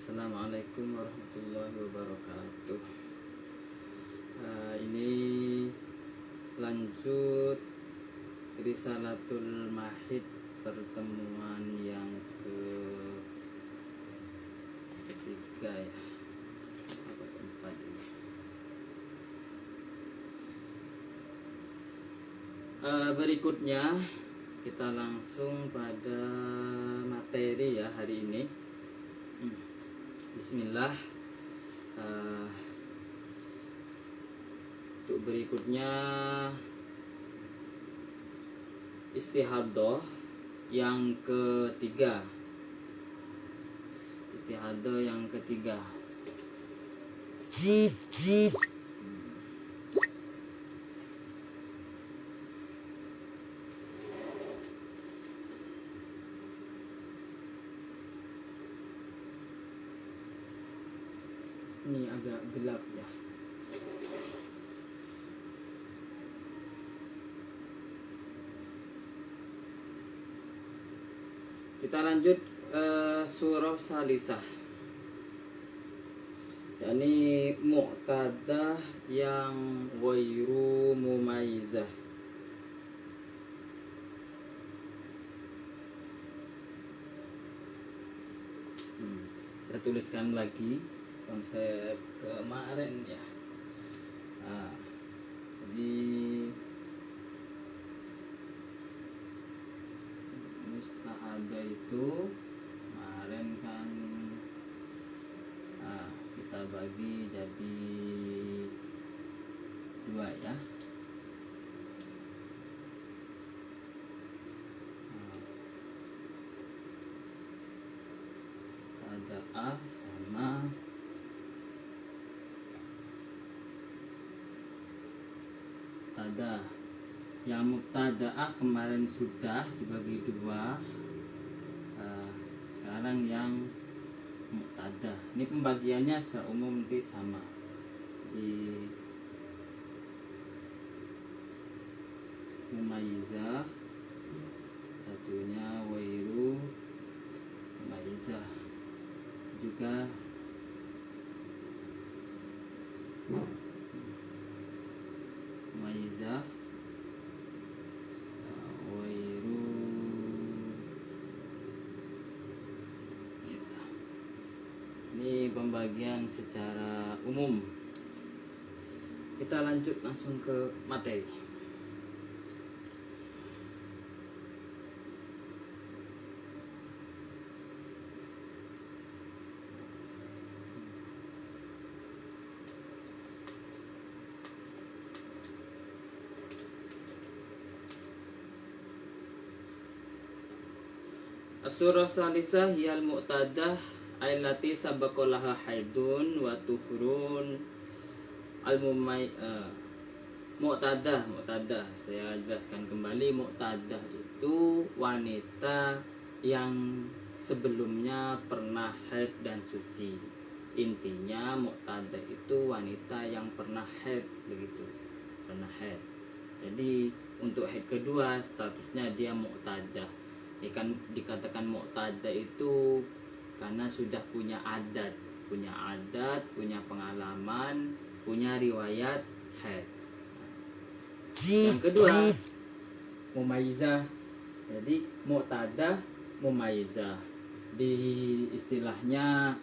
Assalamualaikum warahmatullahi wabarakatuh. Ini lanjut Risalatul Mahid, pertemuan yang ketiga ya, apa keempat ini. Berikutnya kita langsung pada materi ya hari ini. Bismillah. Untuk berikutnya istihadah yang ketiga. Istihadah yang ketiga. Ini agak gelap ya. Kita lanjut surah Salisah. Yani mu'tadah yang ghairu mumayyizah. Saya tuliskan lagi konsep kemarin ya. Jadi musta'ada itu kemarin kan kita bagi jadi dua ya. Tada'ah sama mubtada. Yang mubtadaah kemarin sudah dibagi dua. Sekarang yang mubtada. Ini pembagiannya secara umum nanti sama. Di mumayyizah, satunya wairu mumayyizah. Juga mumayyizah wairu mumayyizah. Ini pembagian secara umum. Kita lanjut langsung ke materi. As-surah Salisah hiyal mu'tadah allati sabaqalaha haidun wa tuhurun mu'tadah. Saya jelaskan kembali, mu'tadah itu wanita yang sebelumnya pernah haid dan suci. Intinya mu'tadah itu wanita yang pernah haid, begitu. Pernah haid. Jadi untuk haid kedua statusnya dia mu'tadah. Dikatakan mu'tada itu karena sudah punya adat, punya pengalaman, punya riwayat haid. Yang kedua mumayyizah. Jadi mu'tada mumayyizah. Di istilahnya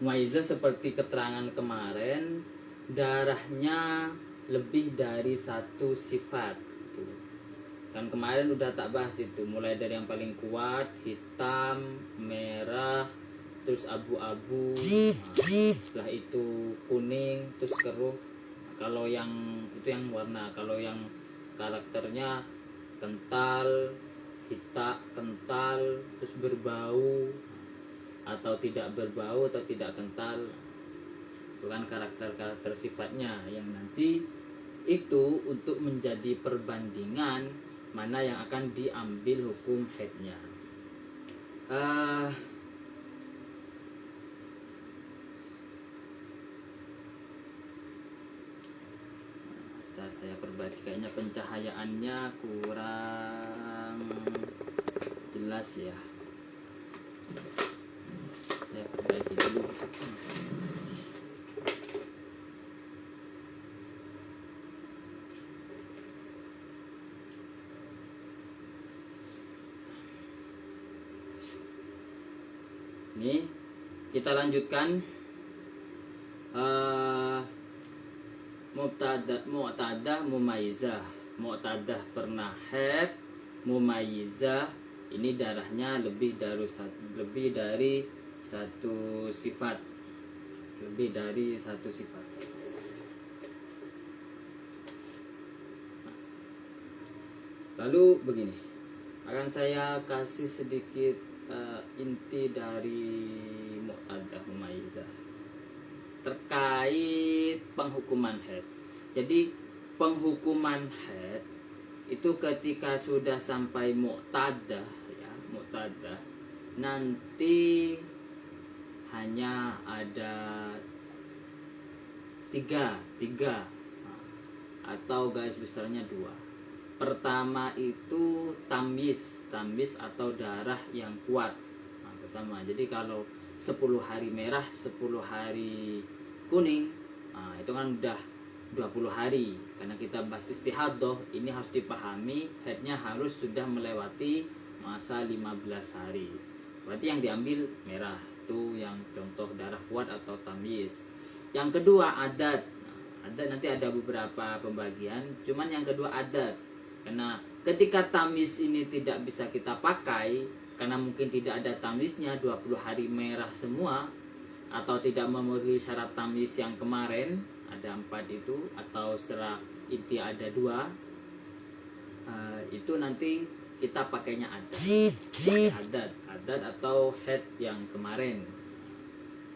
mumayyizah seperti keterangan kemarin, darahnya lebih dari satu sifat. Kan kemarin udah tak bahas itu, mulai dari yang paling kuat, hitam, merah, terus abu-abu, setelah itu kuning, terus keruh. Kalau yang itu yang warna, kalau yang karakternya kental, hitam, kental, terus berbau, atau tidak berbau, atau tidak kental. Bukan karakter sifatnya yang nanti itu untuk menjadi perbandingan mana yang akan diambil hukum haidnya. Saya perbaiki, kayaknya pencahayaannya kurang jelas ya. Saya perbaiki dulu. Ini kita lanjutkan mu'tadah mumayyizah. Mu'tadah pernah haid, mumayyizah ini darahnya lebih dari satu sifat. Lebih dari satu sifat. Lalu begini, akan saya kasih sedikit inti dari mu'tadah mumayyizah terkait penghukuman haid. Jadi penghukuman haid itu ketika sudah sampai mu'tadah, ya, mu'tadah, nanti hanya ada tiga atau garis besarnya dua. Pertama itu tamyiz atau darah yang kuat. Nah, pertama, jadi kalau 10 hari merah, 10 hari kuning, nah, itu kan udah 20 hari. Karena kita bahas istihadah, ini harus dipahami haidnya harus sudah melewati masa 15 hari. Berarti yang diambil merah, itu yang contoh darah kuat atau tamyiz. Yang kedua adat. Nah, adat nanti ada beberapa pembagian, cuman yang kedua adat. Karena ketika tamyiz ini tidak bisa kita pakai, karena mungkin tidak ada tamyiznya, 20 hari merah semua, atau tidak memenuhi syarat tamyiz yang kemarin, ada 4 itu, atau secara inti ada 2, itu nanti kita pakainya adat atau haid yang kemarin.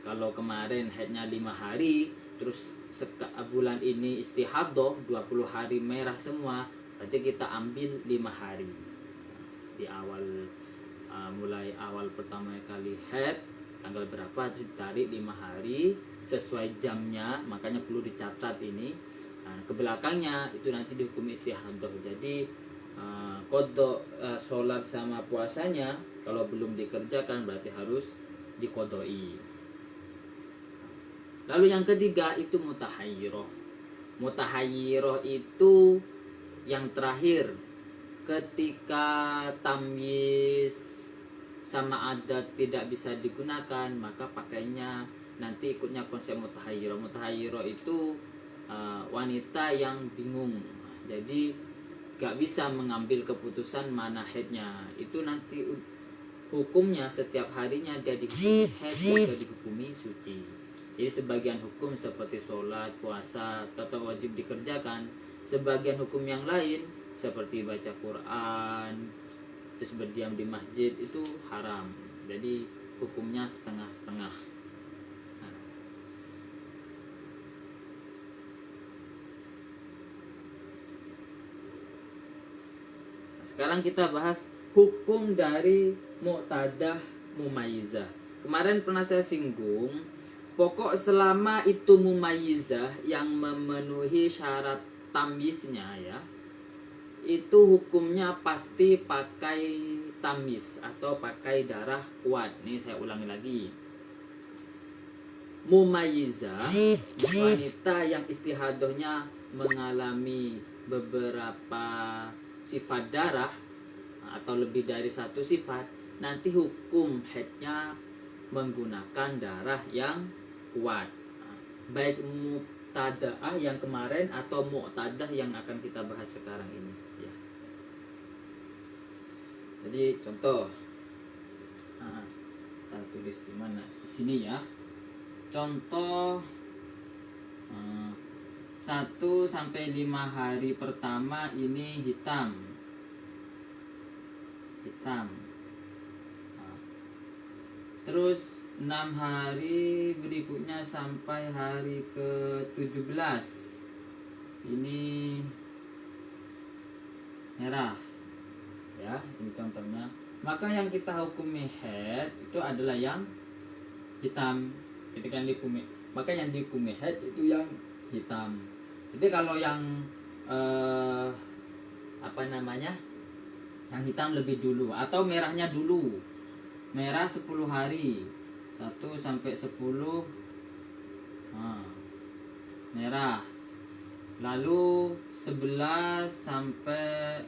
Kalau kemarin haidnya 5 hari, terus bulan ini istihadah 20 hari merah semua, berarti kita ambil 5 hari di awal, mulai awal pertama kali haid tanggal berapa, terus ditarik 5 hari sesuai jamnya, makanya perlu dicatat ini. Nah, ke belakangnya itu nanti dihukum istihadah. Jadi kodok sholat sama puasanya kalau belum dikerjakan berarti harus dikodoi. Lalu yang ketiga itu mutahayyirah. Mutahayyirah itu yang terakhir, ketika tamyiz sama adat tidak bisa digunakan, maka pakainya nanti ikutnya konsep mutahayyirah. Mutahayyirah itu wanita yang bingung, jadi gak bisa mengambil keputusan mana haidnya. Itu nanti hukumnya setiap harinya dia dihukumi haid atau dihukumi suci. Jadi sebagian hukum seperti sholat, puasa tetap wajib dikerjakan. Sebagian hukum yang lain seperti baca Quran, terus berdiam di masjid itu haram. Jadi hukumnya setengah-setengah. Nah, sekarang kita bahas hukum dari mu'tadah mumayyizah. Kemarin pernah saya singgung, pokok selama itu mumayyizah yang memenuhi syarat tamyiznya, ya, itu hukumnya pasti pakai tamyiz atau pakai darah kuat. Nih saya ulangi lagi, mumayyizah wanita yang istihadahnya mengalami beberapa sifat darah atau lebih dari satu sifat, nanti hukum haidnya menggunakan darah yang kuat, baik mu'tadah yang kemarin atau mu'tadah yang akan kita bahas sekarang ini, ya. Jadi contoh, kita tulis di mana? Di sini, ya. Contoh 1 sampai 5 hari pertama ini hitam. Terus 6 hari berikutnya sampai hari ke-17 ini merah, ya, ini contohnya. Maka yang kita hukumi haid itu adalah yang hitam. Ketika dihukumi, maka yang dihukumi haid itu yang hitam. Jadi kalau yang yang hitam lebih dulu atau merahnya dulu. Merah 10 hari, 1 sampai 10 merah. Lalu 11 sampai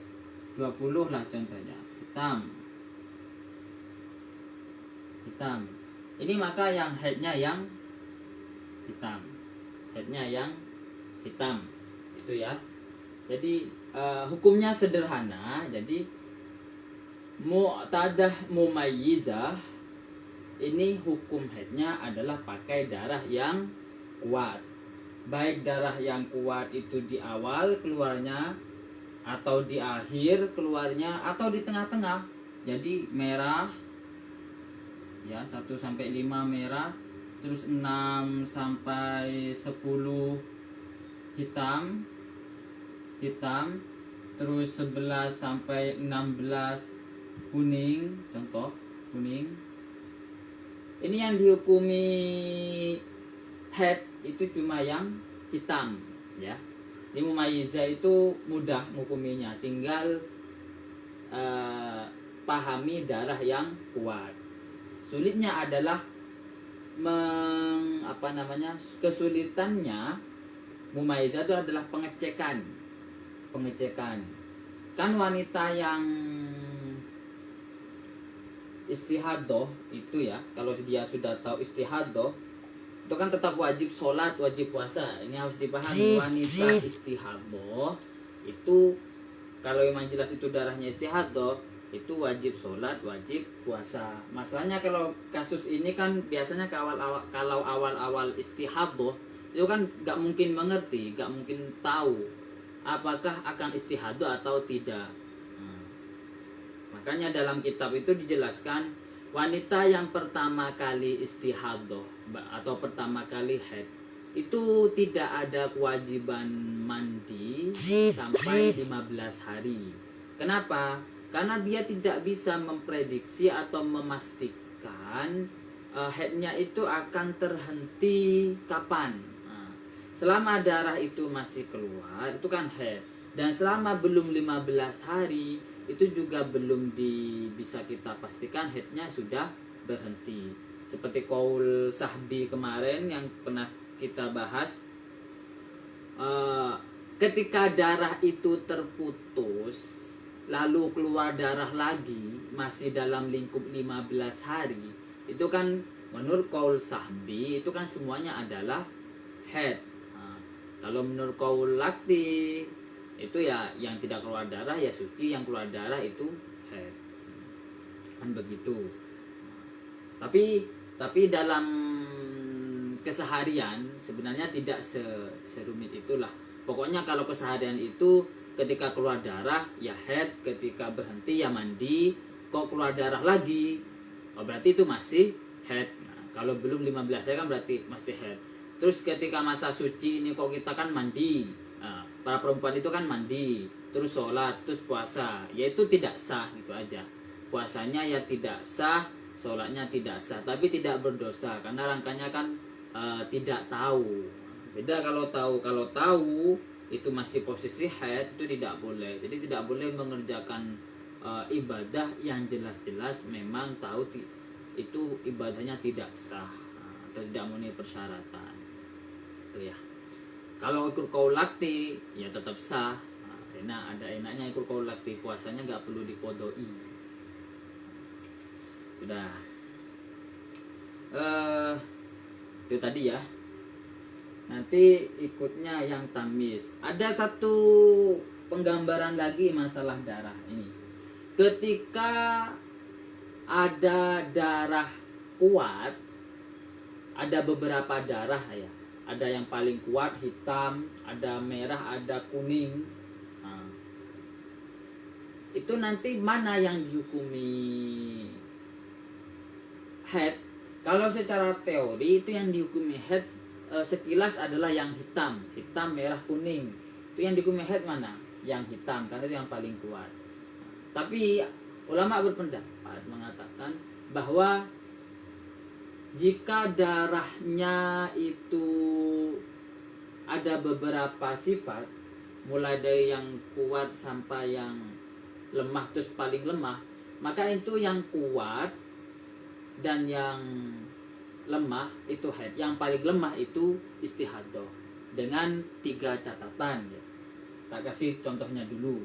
20 lah contohnya hitam. Ini maka yang headnya yang hitam. Itu ya. Jadi hukumnya sederhana. Jadi mu'tadah mumayyizah ini hukum headnya adalah pakai darah yang kuat. Baik darah yang kuat itu di awal keluarnya, atau di akhir keluarnya, atau di tengah-tengah. Jadi merah ya, 1 sampai 5 merah, terus 6 sampai 10 hitam, terus 11 sampai 16 kuning, contoh kuning. Ini yang dihukumi head itu cuma yang hitam ya. Di mumayyizah itu mudah hukuminya, tinggal pahami darah yang kuat. Sulitnya adalah kesulitannya mumayyizah itu adalah pengecekan. Kan wanita yang istihadah itu ya, kalau dia sudah tahu istihadah itu kan tetap wajib sholat, wajib puasa. Ini harus dipahami, wanita istihadah itu kalau memang jelas itu darahnya istihadah itu wajib sholat, wajib puasa. Masalahnya kalau kasus ini kan biasanya kalau awal-awal istihadah itu kan nggak mungkin mengerti, nggak mungkin tahu apakah akan istihadah atau tidak. Makanya dalam kitab itu dijelaskan wanita yang pertama kali istihadah atau pertama kali haid itu tidak ada kewajiban mandi sampai 15 hari. Kenapa? Karena dia tidak bisa memprediksi atau memastikan haidnya itu akan terhenti kapan. Selama darah itu masih keluar itu kan haid, dan selama belum 15 hari itu juga belum bisa kita pastikan haidnya sudah berhenti. Seperti qaul Sahbi kemarin yang pernah kita bahas, ketika darah itu terputus lalu keluar darah lagi masih dalam lingkup 15 hari, itu kan menurut qaul Sahbi itu kan semuanya adalah haid. Kalau menurut qaul Lakti itu ya yang tidak keluar darah ya suci, yang keluar darah itu haid. Kan begitu. Tapi dalam keseharian sebenarnya tidak serumit itulah. Pokoknya kalau keseharian itu ketika keluar darah ya haid, ketika berhenti ya mandi. Kok keluar darah lagi, berarti itu masih haid. Nah, kalau belum 15 hari kan berarti masih haid. Terus ketika masa suci ini kok kita kan mandi. Nah, para perempuan itu kan mandi, terus sholat, terus puasa, yaitu tidak sah, gitu aja. Puasanya ya tidak sah, sholatnya tidak sah, tapi tidak berdosa karena rangkanya kan tidak tahu. Beda kalau tahu itu masih posisi haid itu tidak boleh. Jadi tidak boleh mengerjakan ibadah yang jelas-jelas memang tahu itu ibadahnya tidak sah atau tidak memenuhi persyaratan. Itu ya. Kalau ikut qaul Lakti ya tetap sah. Ada enaknya ikut qaul Lakti, puasanya nggak perlu diqodoi. Sudah. Itu tadi ya. Nanti ikutnya yang tamis. Ada satu penggambaran lagi masalah darah ini. Ketika ada darah kuat, ada beberapa darah ya. Ada yang paling kuat hitam, ada merah, ada kuning. Nah, itu nanti mana yang dihukumi haid? Kalau secara teori itu yang dihukumi haid sekilas adalah yang hitam, merah, kuning. Itu yang dihukumi haid mana? Yang hitam, karena itu yang paling kuat. Tapi ulama berpendapat mengatakan bahwa jika darahnya itu ada beberapa sifat, mulai dari yang kuat sampai yang lemah terus paling lemah, maka itu yang kuat dan yang lemah itu haid, yang paling lemah itu istihadah, dengan 3 catatan ya. Tak kasih contohnya dulu.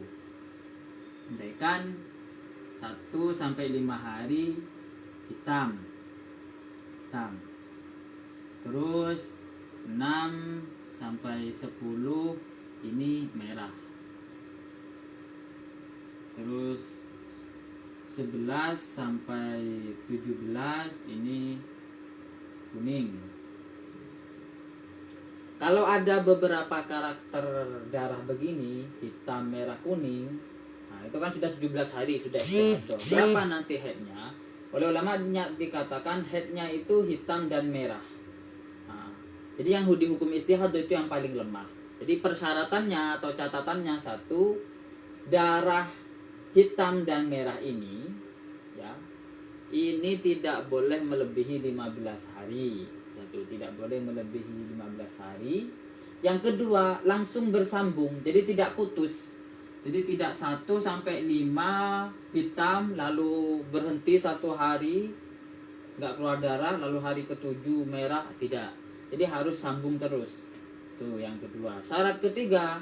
Andaikan 1-5 hari hitam. Terus 6-10 ini merah. Terus 11-17 ini kuning. Kalau ada beberapa karakter darah begini, hitam, merah, kuning, nah itu kan sudah 17 hari sudah istihadah. Berapa nanti haidnya? Oleh ulama dikatakan haidnya itu hitam dan merah. Nah, jadi yang dihukum istihadah itu yang paling lemah. Jadi persyaratannya atau catatannya, 1, darah hitam dan merah ini ya, ini tidak boleh melebihi 15 hari. 1, tidak boleh melebihi 15 hari. Yang kedua, langsung bersambung, jadi tidak putus. Jadi tidak 1-5 hitam lalu berhenti 1 hari nggak keluar darah, lalu hari ke-7 merah, tidak. Jadi harus sambung terus. Tuh yang kedua. Syarat ketiga,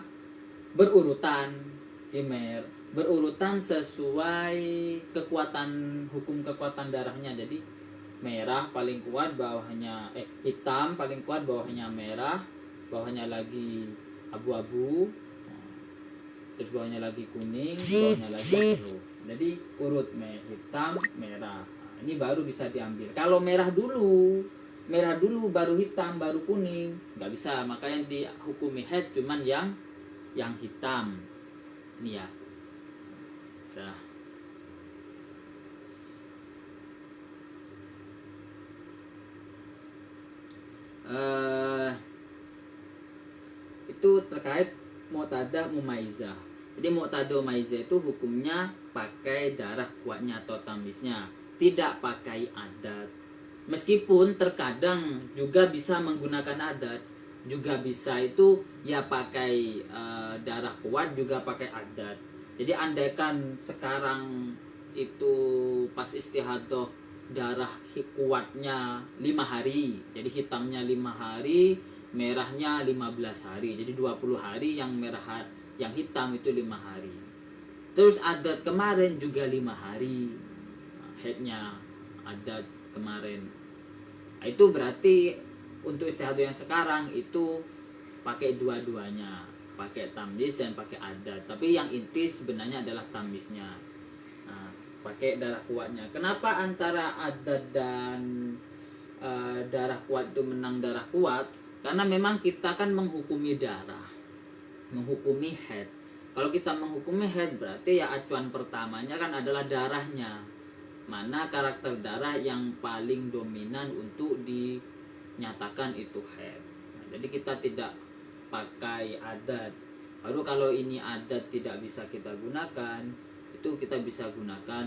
berurutan dimer, berurutan sesuai kekuatan, hukum kekuatan darahnya. Jadi merah paling kuat, bawahnya hitam paling kuat, bawahnya merah, bawahnya lagi abu-abu, terus bawahnya lagi kuning, bawahnya lagi biru. Jadi urut hitam, merah. Nah, ini baru bisa diambil. Kalau merah dulu baru hitam, baru kuning, nggak bisa. Maka yang dihukumi haid cuman yang hitam. Ini ya. Nah. Itu terkait mu'tadah mumaizah. Jadi mu'tadah mumaizah itu hukumnya pakai darah kuatnya atau tamisnya, tidak pakai adat. Meskipun terkadang juga bisa menggunakan adat, juga bisa itu ya pakai darah kuat juga pakai adat. Jadi andaikan sekarang itu pas istihadah darah kuatnya 5 hari, jadi hitamnya 5 hari, merahnya 15 hari, jadi 20 hari. Yang merah, yang hitam itu 5 hari. Terus adat kemarin juga 5 hari, haidnya adat kemarin. Nah, itu berarti untuk istihadah yang sekarang itu pakai dua-duanya, pakai tamyiz dan pakai adat. Tapi yang inti sebenarnya adalah tamyiznya. Nah, pakai darah kuatnya. Kenapa antara adat dan darah kuat itu menang darah kuat? Karena memang kita kan menghukumi darah, menghukumi haid. Kalau kita menghukumi haid berarti ya acuan pertamanya kan adalah darahnya. Mana karakter darah yang paling dominan untuk dinyatakan itu haid. Nah, jadi kita tidak pakai adat. Baru kalau ini adat tidak bisa kita gunakan, itu kita bisa gunakan.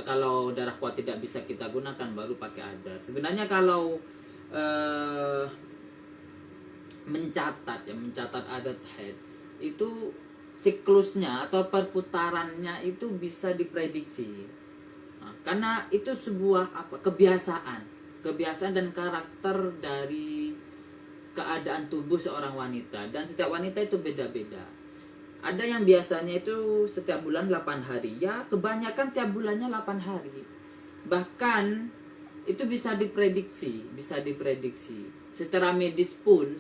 Kalau darah kuat tidak bisa kita gunakan, baru pakai adat. Sebenarnya kalau mencatat adat haid itu siklusnya atau perputarannya itu bisa diprediksi. Nah, karena itu sebuah kebiasaan dan karakter dari keadaan tubuh seorang wanita, dan setiap wanita itu beda-beda. Ada yang biasanya itu setiap bulan 8 hari, ya kebanyakan tiap bulannya 8 hari. Bahkan itu bisa diprediksi. Secara medis pun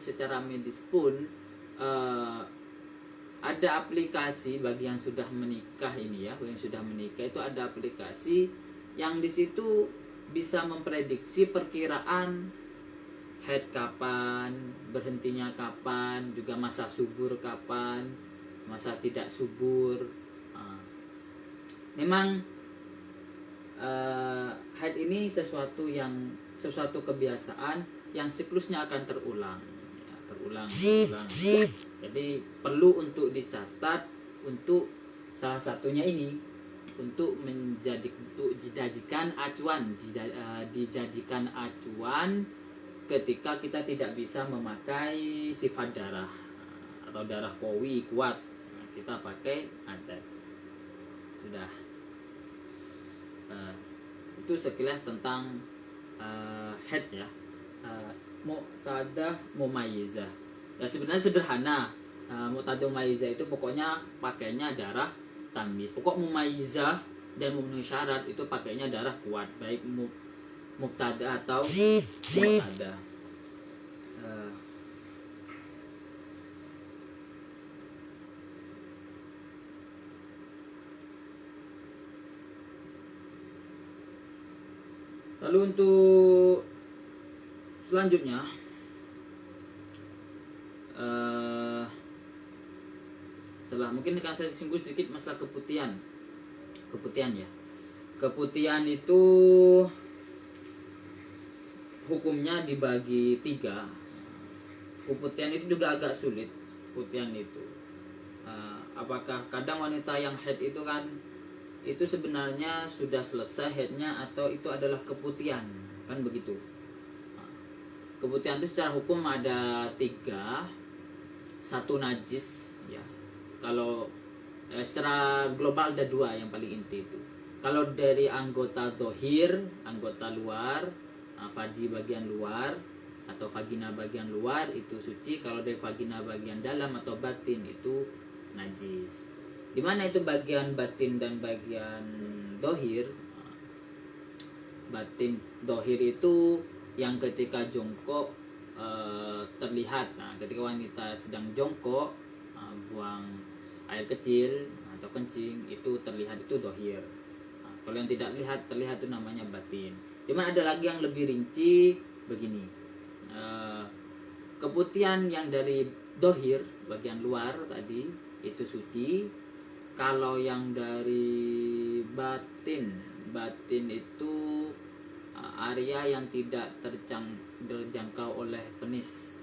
ada aplikasi bagi yang sudah menikah ini ya, yang sudah menikah itu ada aplikasi yang di situ bisa memprediksi perkiraan haid kapan, berhentinya kapan, juga masa subur kapan, masa tidak subur. Memang haid ini sesuatu kebiasaan yang siklusnya akan terulang. Jadi perlu untuk dicatat, untuk salah satunya ini untuk dijadikan acuan ketika kita tidak bisa memakai sifat darah atau darah qawi kuat, kita pakai adat. Sudah. Itu sekilas tentang haid ya. Muqtadah mumayyizah. Ya sebenarnya sederhana. Muqtadah mumayyizah itu pokoknya pakainya darah tamyiz. Pokok mumayyizah dan memenuhi syarat itu pakainya darah kuat, baik mubtada atau muqtadah. Lalu untuk selanjutnya setelah mungkin akan saya singgung sedikit masalah keputihan ya. Keputihan itu hukumnya dibagi 3. Keputihan itu juga agak sulit. Keputihan itu apakah kadang wanita yang haid itu kan itu sebenarnya sudah selesai haidnya atau itu adalah keputihan, kan begitu. Keputihan itu secara hukum ada 3. 1 najis ya. Kalau secara global ada 2 yang paling inti itu. Kalau dari anggota dohir, anggota luar, farji bagian luar atau vagina bagian luar itu suci. Kalau dari vagina bagian dalam atau batin itu najis. Di mana itu bagian batin dan bagian dohir? Batin dohir itu yang ketika jongkok terlihat. Nah, ketika wanita sedang jongkok buang air kecil atau kencing itu terlihat, itu dohir. Nah, kalau yang tidak terlihat itu namanya batin. Cuman ada lagi yang lebih rinci begini. Keputihan yang dari dohir bagian luar tadi itu suci. Kalau yang dari batin itu area yang tidak terjangkau oleh penis.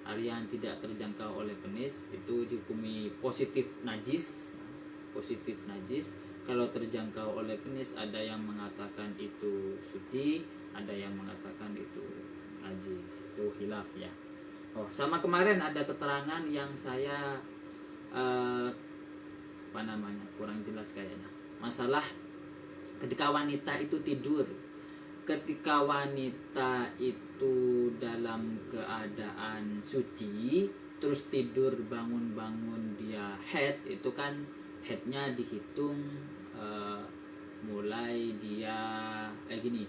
Area yang tidak terjangkau oleh penis itu dihukumi positif najis. Positif najis. Kalau terjangkau oleh penis ada yang mengatakan itu suci, ada yang mengatakan itu najis. Itu khilaf ya. Oh, sama kemarin ada keterangan yang saya kurang jelas kayaknya. Masalah ketika wanita itu tidur. Ketika wanita itu dalam keadaan suci terus tidur bangun-bangun dia haid, itu kan haidnya dihitung mulai dia gini.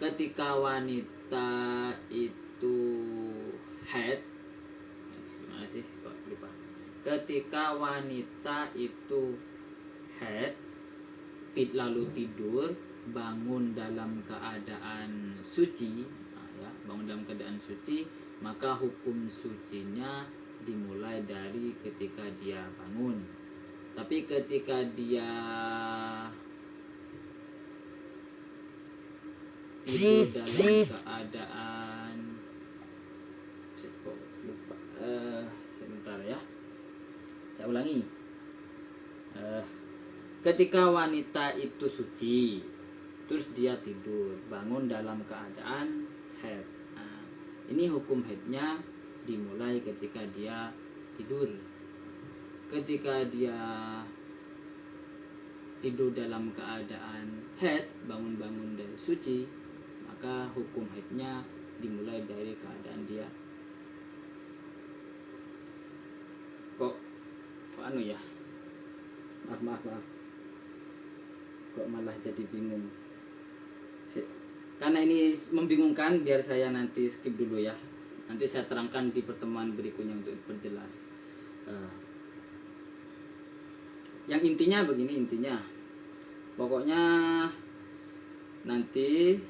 Ketika wanita itu haid, gimana sih kok lupa. Ketika wanita itu haid lalu tidur bangun dalam keadaan suci, bangun dalam keadaan suci, maka hukum sucinya dimulai dari ketika dia bangun. Tapi ketika dia tidur dalam keadaan sebentar ya, saya ulangi. Ketika wanita itu suci terus dia tidur bangun dalam keadaan haid, ini hukum haidnya dimulai ketika dia tidur. Ketika dia tidur dalam keadaan haid, bangun-bangun dari suci, maka hukum haidnya dimulai dari keadaan dia kok anu ya, maaf kok malah jadi bingung. Karena ini membingungkan, biar saya nanti skip dulu ya. Nanti saya terangkan di pertemuan berikutnya untuk perjelas. Yang intinya begini, pokoknya nanti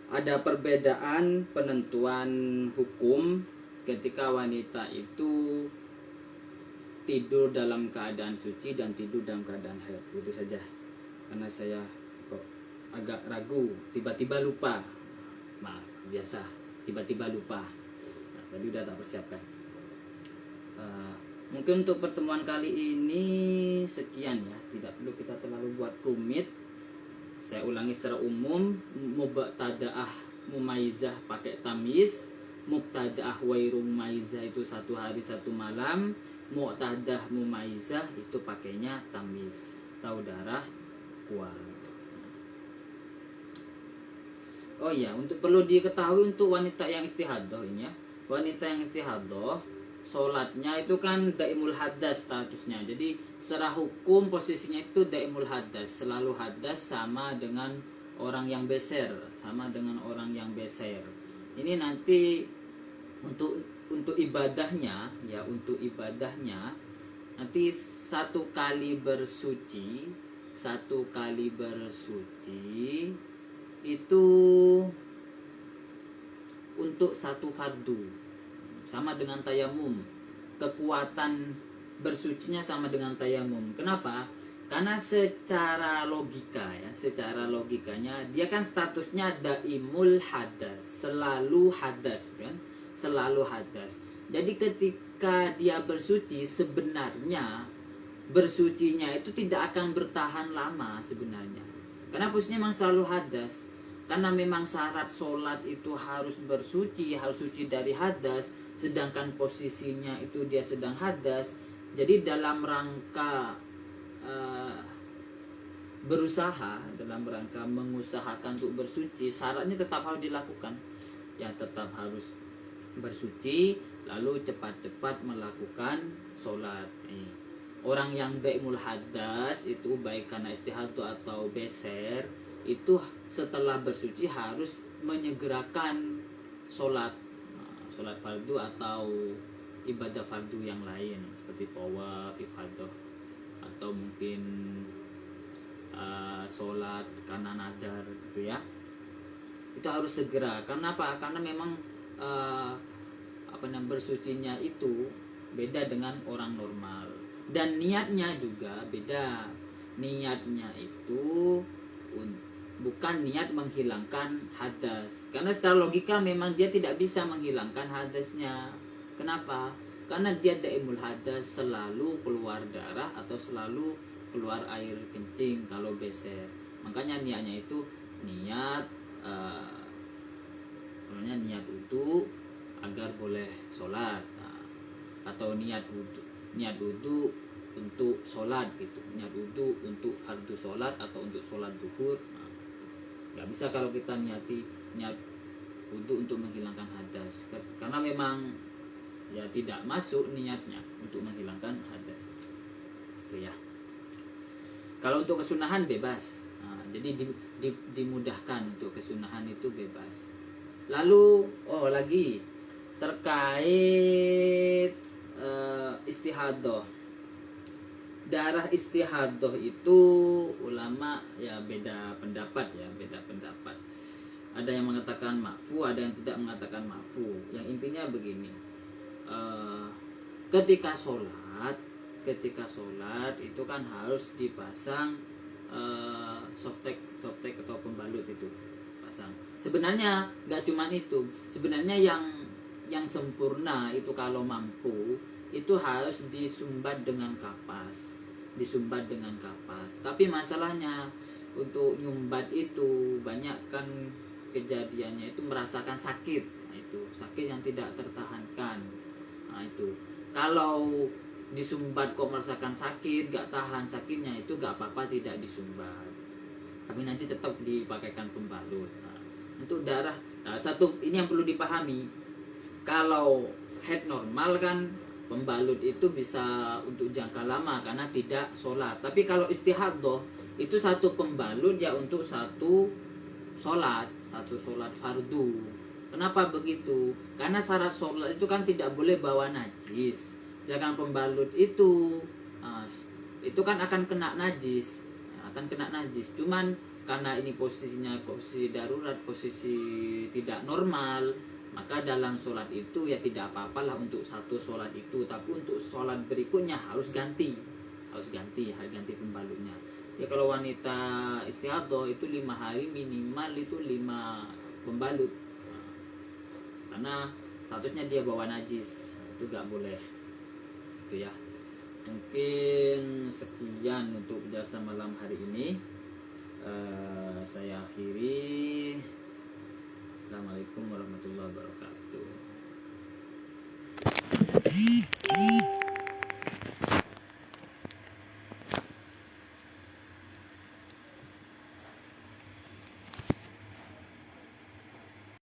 ada perbedaan penentuan hukum ketika wanita itu tidur dalam keadaan suci dan tidur dalam keadaan haid. Itu saja. Karena saya kok agak ragu, tiba-tiba lupa. Maaf, biasa, tiba-tiba lupa. Nah, tadi udah tak persiapkan. Mungkin untuk pertemuan kali ini sekian ya. Tidak perlu kita terlalu buat rumit. Saya ulangi secara umum, mubtadaah mumayyizah pakai tamyiz, mubtadaah wairu mumayyizah itu 1 hari 1 malam, muqtadah mumayyizah itu pakainya tamyiz, tahu darah kuat. Oh iya, untuk perlu diketahui untuk wanita yang istihadah ini ya. Wanita yang istihadah sholatnya itu kan daimul hadas statusnya. Jadi secara hukum posisinya itu daimul hadas, selalu hadas, sama dengan orang yang beser, sama dengan orang yang beser. Ini nanti untuk ibadahnya ya, untuk ibadahnya nanti satu kali bersuci itu untuk satu fardu, sama dengan tayamum. Kekuatan bersucinya sama dengan tayamum. Kenapa? Karena secara logikanya dia kan statusnya daimul hadas, selalu hadas kan, selalu hadas. Jadi ketika dia bersuci, sebenarnya bersucinya itu tidak akan bertahan lama sebenarnya, karena posisinya memang selalu hadas. Karena memang syarat sholat itu harus bersuci, harus suci dari hadas, sedangkan posisinya itu dia sedang hadas. Jadi dalam rangka berusaha, dalam rangka mengusahakan untuk bersuci, syaratnya tetap harus dilakukan. Ya, tetap harus bersuci, lalu cepat-cepat melakukan sholat. Orang yang daimul hadas itu baik karena istihadah atau beser, itu setelah bersuci harus menyegerakan sholat, sholat fardu atau ibadah fardu yang lain seperti tawaf, ifadah, atau mungkin sholat karena nadar gitu ya. Itu harus segera. Karena apa? Karena memang bersucinya itu beda dengan orang normal, dan niatnya juga beda. Niatnya itu bukan niat menghilangkan hadas, karena secara logika memang dia tidak bisa menghilangkan hadasnya. Kenapa? Karena dia daimul hadas, selalu keluar darah atau selalu keluar air kencing kalau beser. Makanya niatnya itu niat niat wudu agar boleh sholat, atau niat wudu untuk sholat gitu, niat wudu untuk fardu sholat atau untuk sholat duhur. Nggak bisa kalau kita niat wudu untuk menghilangkan hadas, karena memang ya tidak masuk niatnya untuk menghilangkan hadas itu ya. Kalau untuk kesunahan bebas, jadi dimudahkan untuk kesunahan itu bebas. Lalu lagi terkait istihadah, darah istihadah itu ulama ya beda pendapat. Ada yang mengatakan ma'fu, ada yang tidak mengatakan ma'fu. Yang intinya begini, ketika sholat itu kan harus dipasang softtek atau pembalut itu pasang. Sebenarnya nggak cuma itu, sebenarnya yang sempurna itu kalau mampu itu harus disumbat dengan kapas. Tapi masalahnya untuk nyumbat itu banyak kan kejadiannya itu merasakan sakit. Itu sakit yang tidak tertahankan. Itu kalau disumbat kok merasakan sakit, gak tahan sakitnya, itu gak apa-apa tidak disumbat, tapi nanti tetap dipakaikan pembalut. Untuk darah, satu ini yang perlu dipahami, kalau head normal kan pembalut itu bisa untuk jangka lama karena tidak sholat. Tapi kalau istihadah itu satu pembalut ya untuk satu sholat fardu. Kenapa begitu? Karena syarat sholat itu kan tidak boleh bawa najis. Sedangkan pembalut itu kan akan kena najis, Cuman karena ini posisinya posisi darurat, posisi tidak normal, maka dalam sholat itu ya tidak apa-apalah untuk satu sholat itu. Tapi untuk sholat berikutnya harus ganti pembalutnya. Ya kalau wanita istihadah itu 5 hari minimal itu 5 pembalut, karena statusnya dia bawa najis, itu gak boleh. Itu ya, mungkin sekian untuk jasa malam hari ini. Saya akhiri. Assalamualaikum warahmatullahi wabarakatuh.